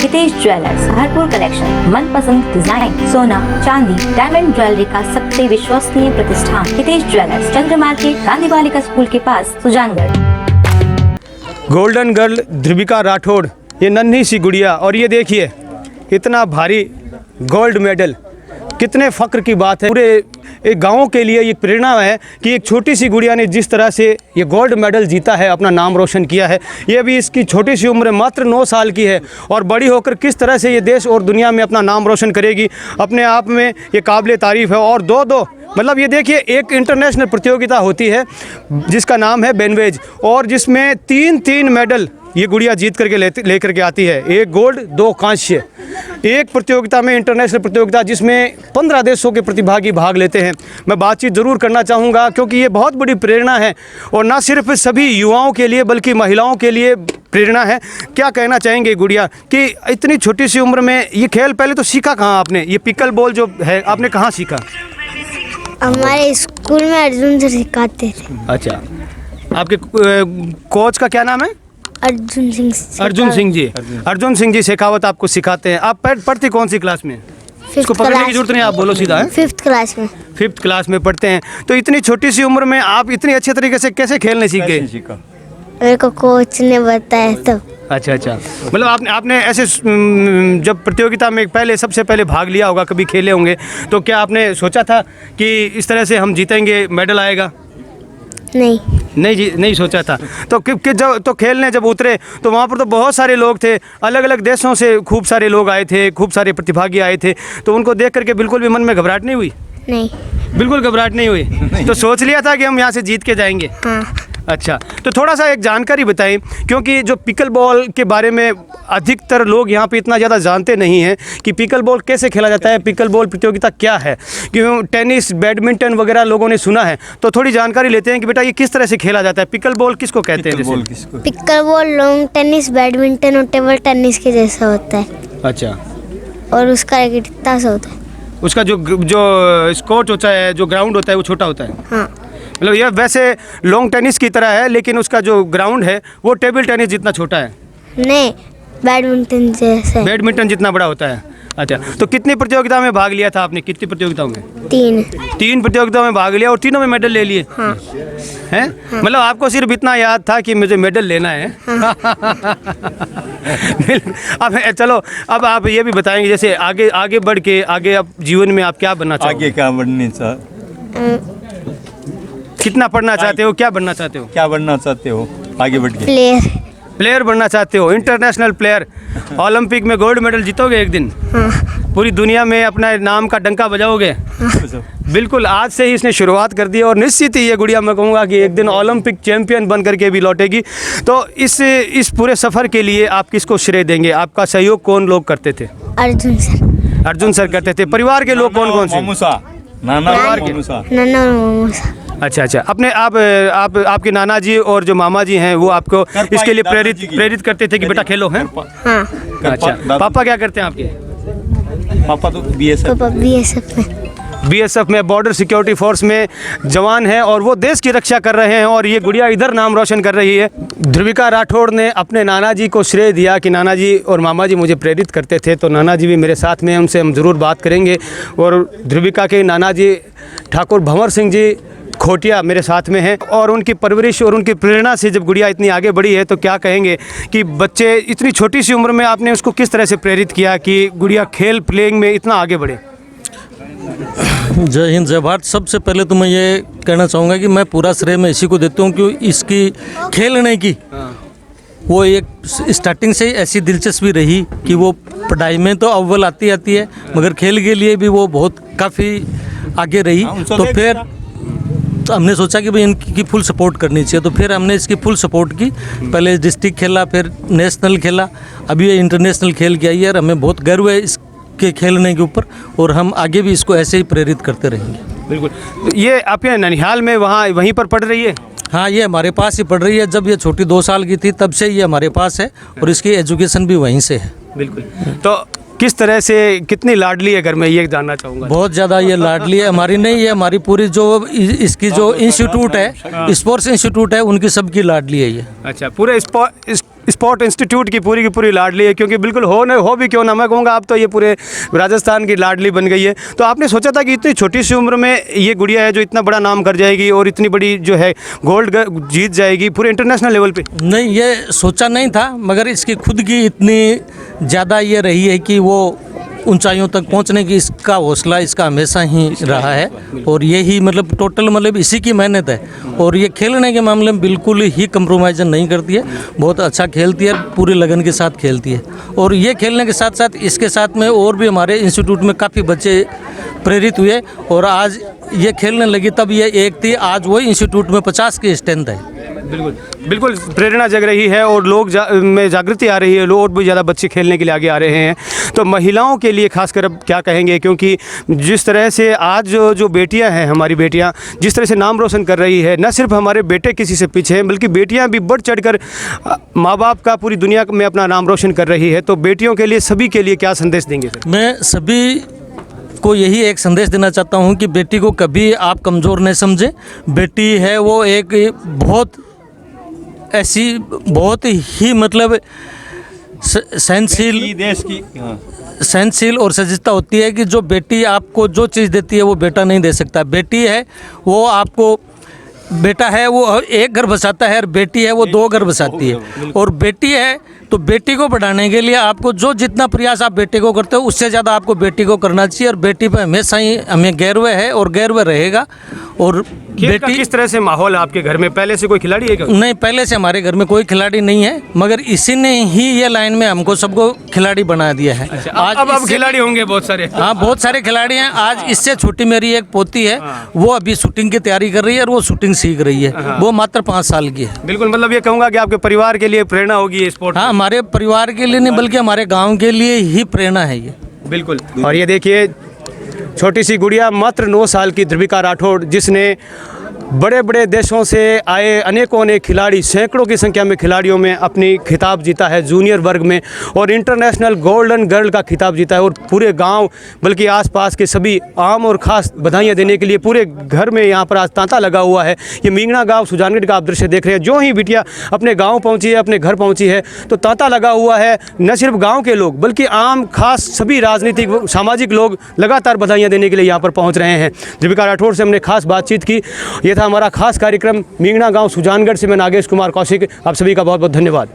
Hitesh jewellers, भरपूर collection, मनपसंद design, सोना, चांदी, डायमंड ज्वेलरी का सबसे विश्वसनीय प्रतिष्ठान हितेश ज्वेलर्स, चंद्र मार्केट, गांधी बालिका स्कूल के पास, सुजानगढ़। गोल्डन गर्ल ध्रुविका राठौड़, ये नन्ही सी गुड़िया, और ये देखिए इतना भारी गोल्ड मेडल, कितने फ़ख्र की बात है। पूरे एक गाँव के लिए ये प्रेरणा है कि एक छोटी सी गुड़िया ने जिस तरह से ये गोल्ड मेडल जीता है, अपना नाम रोशन किया है। ये भी इसकी छोटी सी उम्र मात्र 9 साल की है और बड़ी होकर किस तरह से ये देश और दुनिया में अपना नाम रोशन करेगी, अपने आप में ये काबिल तारीफ़ है। और दो मतलब ये देखिए, एक इंटरनेशनल प्रतियोगिता होती है जिसका नाम है बेनवेज, और जिसमें 3 मेडल ये गुड़िया जीत करके लेकर के आती है, 1 गोल्ड 2 कांस्य। एक प्रतियोगिता में, इंटरनेशनल प्रतियोगिता, जिसमें 15 देशों के प्रतिभागी भाग लेते हैं। मैं बातचीत ज़रूर करना चाहूँगा क्योंकि ये बहुत बड़ी प्रेरणा है, और ना सिर्फ सभी युवाओं के लिए बल्कि महिलाओं के लिए प्रेरणा है। क्या कहना चाहेंगे गुड़िया कि इतनी छोटी सी उम्र में ये खेल पहले तो सीखा कहाँ आपने? ये पिकल बॉल जो है आपने कहाँ सीखा? हमारे स्कूल में अर्जुन सर सिखाते थे। अच्छा, आपके कोच का क्या नाम है? अर्जुन सिंह जी। अर्जुन सिंह जी शेखावत आपको सिखाते हैं। आप पढ़ते कौन सी क्लास में? इसको पकड़ने की जरूरत नहीं, आप बोलो सीधा है। 5th क्लास में। 5th क्लास में पढ़ते हैं। तो इतनी छोटी सी उम्र में आप इतनी अच्छे तरीके से कैसे खेलने सीख गए? मेरे को कोच ने बताया तो। अच्छा, मतलब आपने ऐसे जब प्रतियोगिता में पहले सबसे पहले भाग लिया होगा, कभी खेले होंगे, तो क्या आपने सोचा था कि इस तरह से हम जीतेंगे, मेडल आएगा? नहीं सोचा था। तो खेलने जब उतरे तो वहाँ पर तो बहुत सारे लोग थे, अलग अलग देशों से खूब सारे लोग आए थे, खूब सारे प्रतिभागी आए थे, तो उनको देख करके बिल्कुल भी मन में घबराहट नहीं हुई? नहीं, बिल्कुल घबराहट नहीं हुई। तो सोच लिया था कि हम यहाँ से जीत के जाएंगे? हाँ। अच्छा, तो थोड़ा सा एक जानकारी बताएं, क्योंकि जो पिकल बॉल के बारे में अधिकतर लोग यहाँ पे इतना ज़्यादा जानते नहीं हैं कि पिकल बॉल कैसे खेला जाता है, पिकल बॉल प्रतियोगिता क्या है। क्यों टेनिस, बैडमिंटन वगैरह लोगों ने सुना है, तो थोड़ी जानकारी लेते हैं कि बेटा ये किस तरह से खेला जाता है। पिकल बॉल किसको कहते हैं? Pickle ball long tennis, badminton और टेबल टेनिस के जैसा होता है। अच्छा, और उसका एक इतना सा होता है। उसका जो स्कोर्ट होता है, जो ग्राउंड होता है, वो छोटा होता है। हाँ, मतलब यह वैसे लॉन्ग टेनिस की तरह है, लेकिन उसका जो ग्राउंड है वो टेबल टेनिस जितना छोटा है। नहीं, बैडमिंटन जैसा। बैडमिंटन जितना बड़ा होता है। अच्छा, तो कितनी प्रतियोगिता में भाग लिया था आपने? कितनी प्रतियोगिताओं में? 3 प्रतियोगिताओं में भाग लिया और तीनों में मेडल ले लिए? हाँ। हैं? हाँ। मतलब आपको सिर्फ इतना याद था कि मुझे मेडल लेना है। हाँ। अब चलो, अब आप ये भी बताएंगे, जैसे आगे बढ़ के आगे आप जीवन में आप क्या बनना चाहते हो? आगे क्या बनने चाहते? कितना पढ़ना चाहते हो? क्या बनना चाहते हो? क्या बनना चाहते हो आगे बढ़ के? प्लेयर बनना चाहते हो, इंटरनेशनल प्लेयर। ओलंपिक में गोल्ड मेडल जीतोगे एक दिन? हाँ। पूरी दुनिया में अपना नाम का डंका बजाओगे? हाँ। बिल्कुल, आज से ही इसने शुरुआत कर दी और निश्चित ही ये गुड़िया, मैं कहूँगा कि एक दिन ओलंपिक चैंपियन बन करके भी लौटेगी। तो इस पूरे सफ़र के लिए आप किसको श्रेय देंगे? आपका सहयोग कौन लोग करते थे? अर्जुन सर करते थे। परिवार के लोग कौन से? नाना। अच्छा, अपने आपके नाना जी और जो मामा जी हैं वो आपको इसके लिए प्रेरित करते थे कि बेटा खेलो, हैं? हाँ। अच्छा, पापा क्या करते हैं आपके? पापा तो बीएसएफ में बॉर्डर सिक्योरिटी फोर्स में जवान है और वो देश की रक्षा कर रहे हैं, और ये गुड़िया इधर नाम रोशन कर रही है। ध्रुविका राठौड़ ने अपने नाना जी को श्रेय दिया कि नाना जी और मामा जी मुझे प्रेरित करते थे, तो नाना जी भी मेरे साथ में हैं, उनसे हम ज़रूर बात करेंगे। और ध्रुविका के नाना जी ठाकुर भंवर सिंह जी खोटिया मेरे साथ में हैं, और उनकी परवरिश और उनकी प्रेरणा से जब गुड़िया इतनी आगे बढ़ी है, तो क्या कहेंगे कि बच्चे इतनी छोटी सी उम्र में आपने उसको किस तरह से प्रेरित किया कि गुड़िया खेल प्लेइंग में इतना आगे बढ़े? जय हिंद, जय भारत। सबसे पहले तो मैं ये कहना चाहूँगा कि मैं पूरा श्रेय मैं इसी को देता हूँ कि इसकी खेलने की वो एक स्टार्टिंग से ही ऐसी दिलचस्पी रही कि वो पढ़ाई में तो अव्वल आती है, मगर खेल के लिए भी वो बहुत काफ़ी आगे रही। तो फिर हमने सोचा कि भाई इनकी फुल सपोर्ट करनी चाहिए, तो फिर हमने इसकी फुल सपोर्ट की। पहले डिस्ट्रिक्ट खेला, फिर नेशनल खेला, अभी ये इंटरनेशनल खेल के आई है, और हमें बहुत गर्व है इसके खेलने के ऊपर, और हम आगे भी इसको ऐसे ही प्रेरित करते रहेंगे। बिल्कुल। ये आपके ननिहाल में वहीं पर पढ़ रही है? हाँ, ये हमारे पास ही पढ़ रही है। जब ये छोटी 2 साल की थी तब से ये हमारे पास है, और इसकी एजुकेशन भी वहीं से है। बिल्कुल। तो किस तरह से, कितनी लाडली है घर में, ये जानना चाहूँगा। बहुत ज़्यादा ये लाडली है। हमारी नहीं, ये हमारी पूरी जो इसकी जो इंस्टीट्यूट है, स्पोर्ट्स इंस्टीट्यूट है, उनकी सबकी लाडली है ये। अच्छा, पूरे स्पोर्ट इंस्टीट्यूट की पूरी लाडली है, क्योंकि बिल्कुल हो भी क्यों ना, मैं कहूँगा आप तो ये पूरे राजस्थान की लाडली बन गई है। तो आपने सोचा था कि इतनी छोटी सी उम्र में ये गुड़िया है जो इतना बड़ा नाम कर जाएगी और इतनी बड़ी जो है गोल्ड जीत जाएगी पूरे इंटरनेशनल लेवल पे? नहीं, ये सोचा नहीं था, मगर इसकी खुद की इतनी ज़्यादा ये रही है कि वो ऊंचाइयों तक पहुंचने की इसका हौसला इसका हमेशा ही रहा है। और यही मतलब टोटल मतलब इसी की मेहनत है। और ये खेलने के मामले में बिल्कुल ही कंप्रोमाइज़ नहीं करती है, बहुत अच्छा खेलती है, पूरी लगन के साथ खेलती है। और ये खेलने के साथ साथ इसके साथ में और भी हमारे इंस्टीट्यूट में काफ़ी बच्चे प्रेरित हुए और आज ये खेलने लगी, तब ये एक थी, आज वही इंस्टीट्यूट में 50 की स्ट्रेंथ है। बिल्कुल प्रेरणा जग रही है और लोग में जागृति आ रही है, लोग और भी ज़्यादा बच्चे खेलने के लिए आगे आ रहे हैं। तो महिलाओं के लिए खासकर अब क्या कहेंगे, क्योंकि जिस तरह से आज जो बेटियां हैं, हमारी बेटियां जिस तरह से नाम रोशन कर रही है, न सिर्फ हमारे बेटे किसी से पीछे हैं बल्कि बेटियां भी बढ़ चढ़कर माँ बाप का पूरी दुनिया में अपना नाम रोशन कर रही है। तो बेटियों के लिए, सभी के लिए क्या संदेश देंगे सर? मैं सभी को यही एक संदेश देना चाहता हूँ कि बेटी को कभी आप कमज़ोर नहीं समझें। बेटी है वो एक बहुत ऐसी बहुत ही मतलब सहनशील देश की सहनशील और सजगता होती है कि जो बेटी आपको जो चीज़ देती है वो बेटा नहीं दे सकता। बेटी है वो आपको, बेटा है वो एक घर बसाता है और बेटी है वो 2 घर बसाती है। और बेटी है तो बेटी को बढ़ाने के लिए आपको जो जितना प्रयास आप बेटे को करते हो उससे ज़्यादा आपको बेटी को करना चाहिए। और बेटी पर हमेशा ही हमें गर्व है और गर्व रहेगा। और बेटी किस तरह से माहौल है आपके घर में? पहले से कोई खिलाड़ी है क्या? नहीं, पहले से हमारे घर में कोई खिलाड़ी नहीं है, मगर इसी ने ही ये लाइन में हमको सबको खिलाड़ी बना दिया है। अच्छा, अब खिलाड़ी होंगे बहुत सारे? हाँ, बहुत सारे खिलाड़ी हैं। आज इससे छोटी मेरी एक पोती है, वो अभी शूटिंग की तैयारी कर रही है और वो शूटिंग सीख रही है। वो मात्र 5 साल की है। बिल्कुल, मतलब ये कहूँगा कि आपके परिवार के लिए प्रेरणा होगी ये स्पोर्ट। हाँ, हमारे परिवार के लिए नहीं बल्कि हमारे गाँव के लिए ही प्रेरणा है ये। बिल्कुल। और ये देखिए छोटी सी गुड़िया, मात्र 9 साल की ध्रुविका राठौड़, जिसने बड़े बड़े देशों से आए अनेकों ने खिलाड़ी, सैकड़ों की संख्या में खिलाड़ियों में अपनी खिताब जीता है जूनियर वर्ग में, और इंटरनेशनल गोल्डन गर्ल का खिताब जीता है। और पूरे गांव बल्कि आसपास के सभी आम और ख़ास बधाइयां देने के लिए पूरे घर में यहाँ पर आज तांता लगा हुआ है। ये मींगना गांव सुजानगढ़ का आप दृश्य देख रहे हैं। जो ही बिटिया अपने गाँव पहुँची है, अपने घर पहुँची है, तो तांता लगा हुआ है। न सिर्फ गाँव के लोग बल्कि आम खास सभी राजनीतिक सामाजिक लोग लगातार बधाइयाँ देने के लिए यहाँ पर पहुँच रहे हैं। ध्रुविका राठौड़ से हमने खास बातचीत की। ये था हमारा खास कार्यक्रम मींगना गांव सुजानगढ़ से। मैं नागेश कुमार कौशिक, आप सभी का बहुत बहुत धन्यवाद।